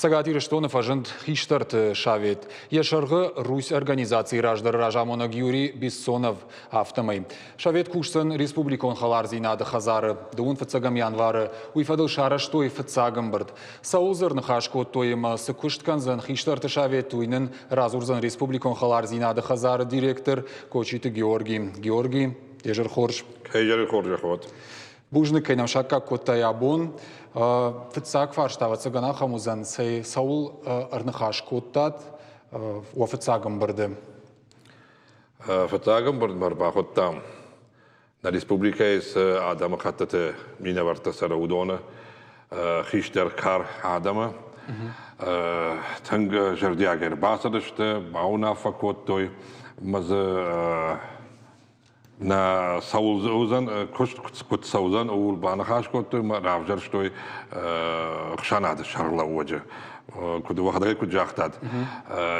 Сагатир Штонов ажент хиштарт шавет. Ешаргы Русь организации раждар Ражамона Гюрий Бессонов автомой. Шавет кушсан республикон халарзинады хазары. Дуун фацагам январы. Уйфадыл шара штой фацагам бырд. Саулзыр нахашко тойма сыкуштканзан хиштарт шавет уйнын разурзан республикон халарзинады хазары директор Кочиты Георгий. Георгий, ежер хорш. Ежер хорш ход. Бужны кайнам шакка коттаябон. Фицак фарштава цыгана хамузан сей Саул арнахаш коттат уафицагам барды. Фицагам барды барба хоттам. На республике из Адама хаттате мина варта сараудона хиштер кар Адама. Танг жердиагер басадышты бауна факоттой мазы на Саулзан кут Саузан ул банахаш коттой равжар штой хшанады шарла уджа куды вахдаги куд жахтад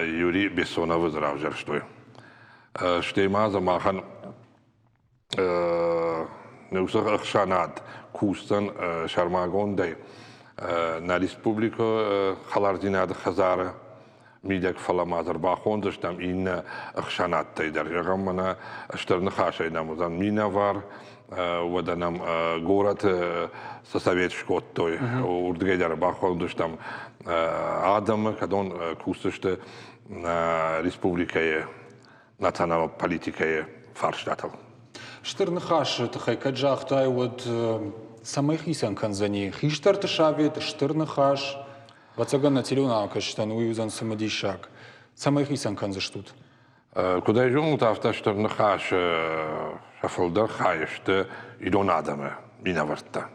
Юрий Бессонов равжар штой штейма замахан неусах хшанад кустан шармагондай на республику халардинад хазара ميدك فلا ما زربا خوندش تام این خشانات تیدر جگم منا اشترن خاشه نموزن مینا وار و دنم گورت سسویت شکوت توی اردگی در با خوندش تام آدم کدون کوستشت республикае национальной политикае фарштатал. Штырны хаш тхай каджахтай вот самых исан канзани хиштар тшавет штырны хаш Вацаган на телюна каштан уюзан самодишак. Самых исан канзаштут. Куда идем, то автоштор нахаш шафолдер хаеште идон адаме минаварта.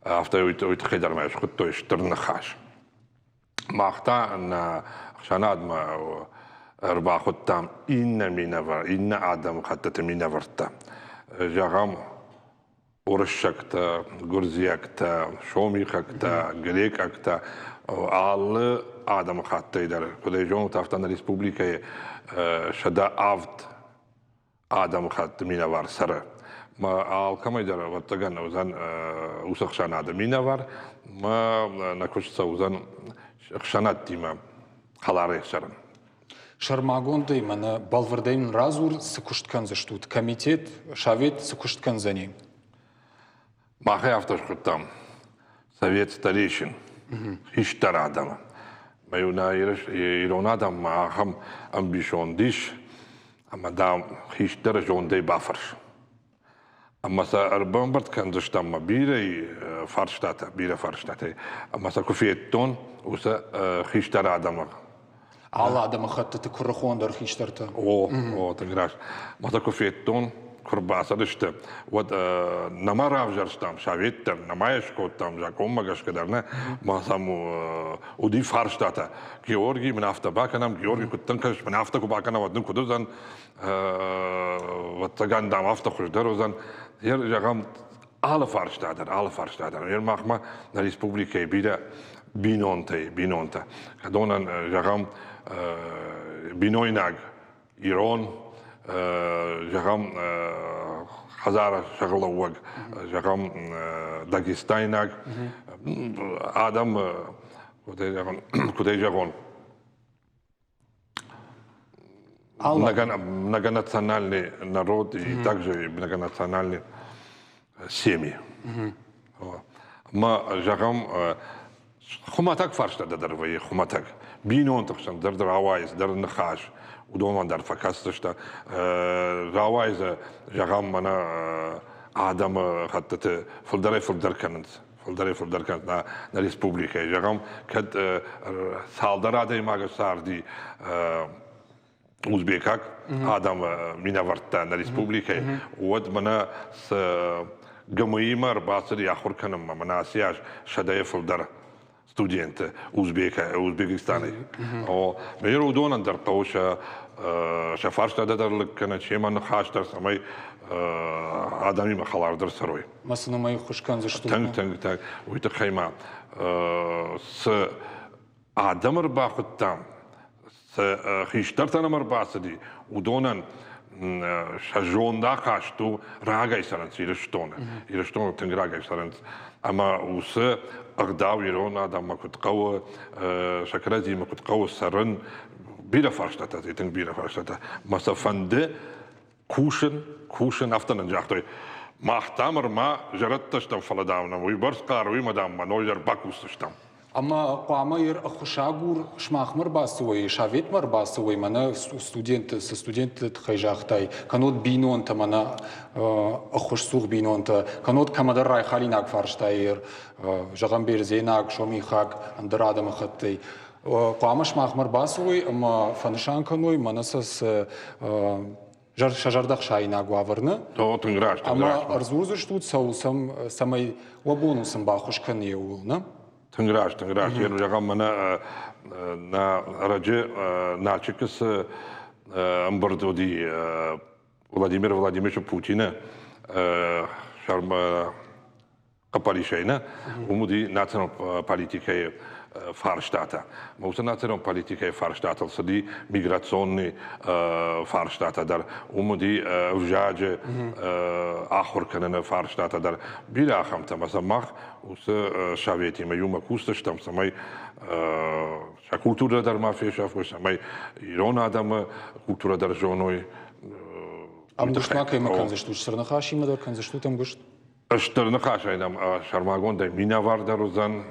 Авто уйт хедар маеш хут то штор нахаш. Махта на шанадма арба хуттам инна минавар инна адам хаттата минаварта. Жагам Уршакта, Гурзиакта, Шомихакта, Грекакта, all Адам хаттайдар. Куда идем, то автона республика шада авт Адам хатт минавар сара. Ма ал камайдар вот таган узан усахшан Адам минавар. Ма накушца узан хшанат тима халаре саран. Шармагонда именно балвардейн разур сыкушткан заштут. Комитет шавет сыкушткан за ним. Махай автошкуттам совет старейшин хиштар адама. Маюна ирон адам махам амбишон диш амадам хиштар жондей бафарш. Амаса арбан барт кандыштам бирей фарштата бира фарштата. Амаса кофиеттон уса хиштар адама. Алла адама хаттаты курахондар хиштарта. О, таграш. Маса кофиеттон Курбаса дышты. Вот нама равжарстам, шаветтер, намаешкот там, жакоммагаш кадарна, масаму уди фарштата. Георгий, мен автобаканам, Георгий куттанкаш, мен автокубакана, вот ну кудузан, вот тагандам автохуждарузан, ер жагам alle фарштатер. Ер махма на республике бида бинонте. Кадонан жагам бинойнаг, Ирон, жагам хазара шагалауаг, жагам Дагестайнаг, Адам куда жагон многонациональный народ и также многонациональные семьи. Ма жагам хуматак фаршта дадарвай хуматак бинон такшан дар авайс дар нахаш удоман дар факастышта равайза жагам мана адам хаттаты фулдар канат на республика жагам кад салдарада имага сарди узбекак адам минаварта на республика вот мана с гамаимар басри ахур канам мана сияж шадая фулдар студенты Узбекистана. О, мейер удонан дар тауша шафаршта дадарлык кана чеман хаштар самай адами махалардар сарой. Масына мои хушкан за что? Танг. Уйта хайма. С адамар бахуттам. С хиштартанамар басади. Удонан شجوندا خاشتو راجع سرنس يرشتون تنراجع سرنس أما وس أغداو يرون هذا ما كنت قوة شكرازي ما كنت قوة سرن بيرا فرشتة تيتن بيرا فرشتة ما سفند كوشن أفتن نجاحتوي ما احتمر ما جرت تشتم فلداونا ويبرس قاروي مدام ما نوجر باكوس تشتم أما قامة خشاعور شماخمر باسوي شافيت مر باسوي منا ستودنت تخيجاختاي كانود بينون تمنا أخش سوق بينون تا كانود كمدر راي خالي ناق فارشتاير جغم بيرزيناق شومي خاك اندر آدم خطي قامة شماخمر باسوي أما فنشان كانوي منسس شجردخ شايناق وافرنا تو تنراش أما أرزوزش тут سوسم سمي وبونوسم باخوش كنيولنا تنراش يعني جاكم منا نا رجع ناتشكس امبردو دي فلاديمير بوتين شرم قباليشينا ومودي ناتشنال политикой Фарштата. Моуса национална политика Фарштата, сади миграционни Фарштата дар умуди вжаđe ахоркане на Фарштата дар бирахам тама самах ус шаветима юма кусташтам самай ша култура дар мафешаф самай ирон адам култура дар жоной Амгуштмака има канзаштуч срнахаш има дар канзаштут амгушт Штырнықаш айдам шармагондай минаварда розан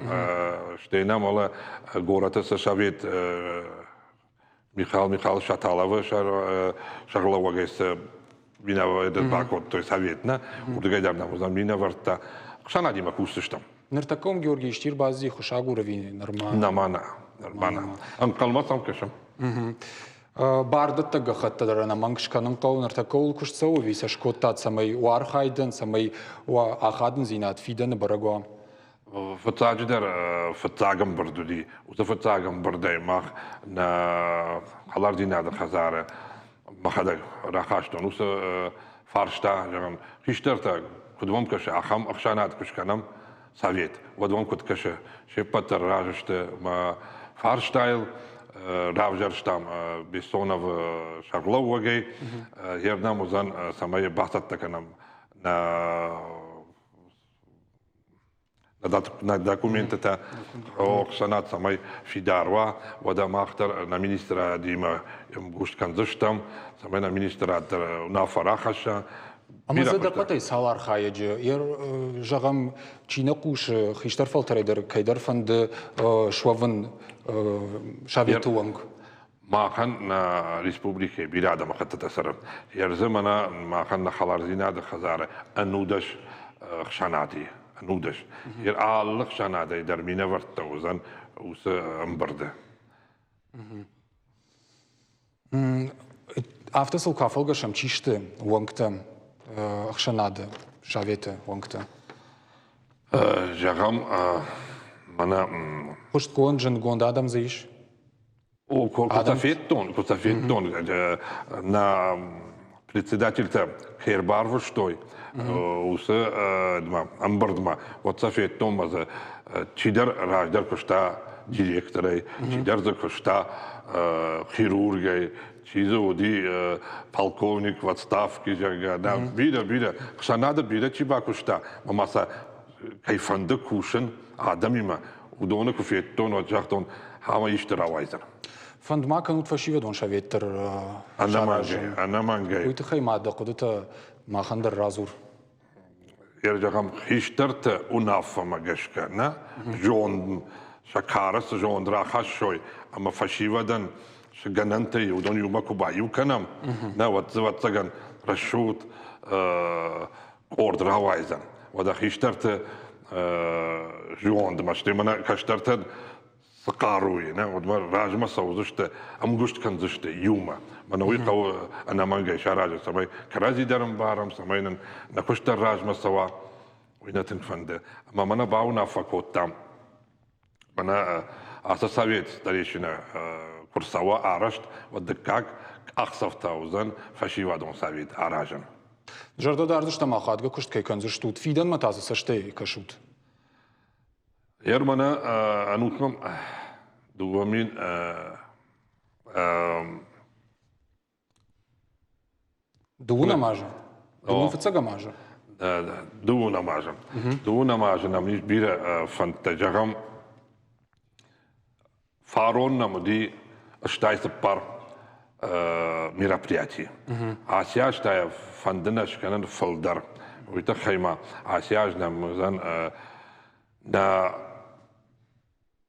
штейнам ала гората са шавет Михаил Шаталова шарлавагайс минаварда бакот той советна удгайдарна розан минаварта шанадима кустыштам Нертаком Георгий Штир бази хушагурави нормально нормана анкалмасам кашам Бардата гахаттадара мангшканын қауынарта қаул күшсау виса шкоттат самай уархайдын, самай ахадын зинат фиданы барагуа. Фатагам бардуди, уза фатагам бардай мах на халар динада хазара махадаг рахаштон, уса фаршта, жагам хиштарта, кудвам каша ахам ахшанат кушканам совет, вадвам куд каша шепатар ражаште ма фарштайл, Равжарштам Бессонов Шарловагей, Ернам узан самая бахтаттаканам на документата Оксанат самай Фидарва, вода махтар на министра Дима Гуштканзыштам, самай на министра Нафарахаша. Ама за да патай салар хаяджи, жағам чина куш хиштар фалтерайдер кайдар фанд швавын шаветуанг. Махан на республике бирада махаттата сарам. Ярзамана махан на халарзина да хазара анудаш хшанати. Анудаш. Яр аллах хшанати дар мина вартаузан ус амбарда. Автосыл кафалгашам чишты уангта Ахшанада, Шавета, Вангта. Жагам, мана... Пушт конжен гондадам заиш? О, кутафеттон, на председатель-то Хербарвуш той, усы амбардма, вот сафеттон маза, чидар раждар кушта директорой, чидар за кушта хирургой, Чизоди полковник в отставке, да, бида, хшанада бида чибакушта, мамаса кайфанда кушен, адамима, удона куфеттон, ваджахтон, хама иштаравайзар. Фандма канут фашиведон шаветтер Анамангай. Уйты хаймада кудута махандар разур. Ерджагам хиштарта унафа магашка, на? Жон, шакарас, жон драхашой, ама фашивадан, Гананте удон юма кубаю канам на вот цаган расшут ордравайзан вода хиштарте жуонд маштемана каштарте сакаруи на вот ражма саузуште амгушт канзуште юма мана уйкау ана манга шаража самай крази дарам барам самайнан на куштар ражма сава уйнатен фанде ама мана бауна факоттам мана аса совет старейшина Курсава арашт, вот да как ахсавтаузан фашивадон совет аражан. Жарда дардышта махадга кушт кай канзаштут фидан матаза саште кашут. Ермана анутмам дугамин Дуна мажа. Дуна фыцага мажа. Дуна мажа. Дуна мажа нам лишь бира фантажагам фарон нам ди штайся пар мероприятий. Асия штая фандына шканан фалдар. Уйта хайма. Асия нам зан на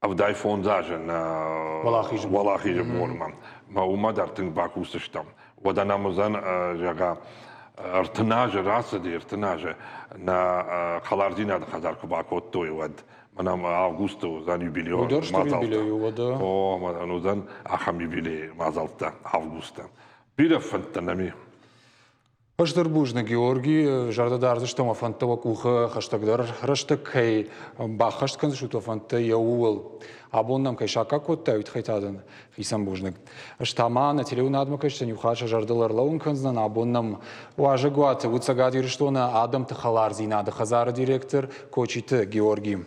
авдай фондажа на Валахи жмурман. ما ومدار تنباك وسشتم ودنا مزن جاga ارتناج راسدي ارتناج نا خلاردينا خزار كباكوت توي ود منام августу زان юбилей مازالتا او ما زان اخم юбилей مازالتا августа بيرا فنتنامي Пашдырбужны Георгий, жардадарзы штама фантова куха, хаштагдар, раштак хей, бахашткан шуто фанта яуыл. Абоннам кай шака котта үтхайтадын, хисамбужнык. Штама на телеунадмака, что нюхаша жардалар лаунканзнан, абоннам уажа гуаты, уцагадир, что на Адам Тахаларзина, Хазара директор, кочиты Георгий.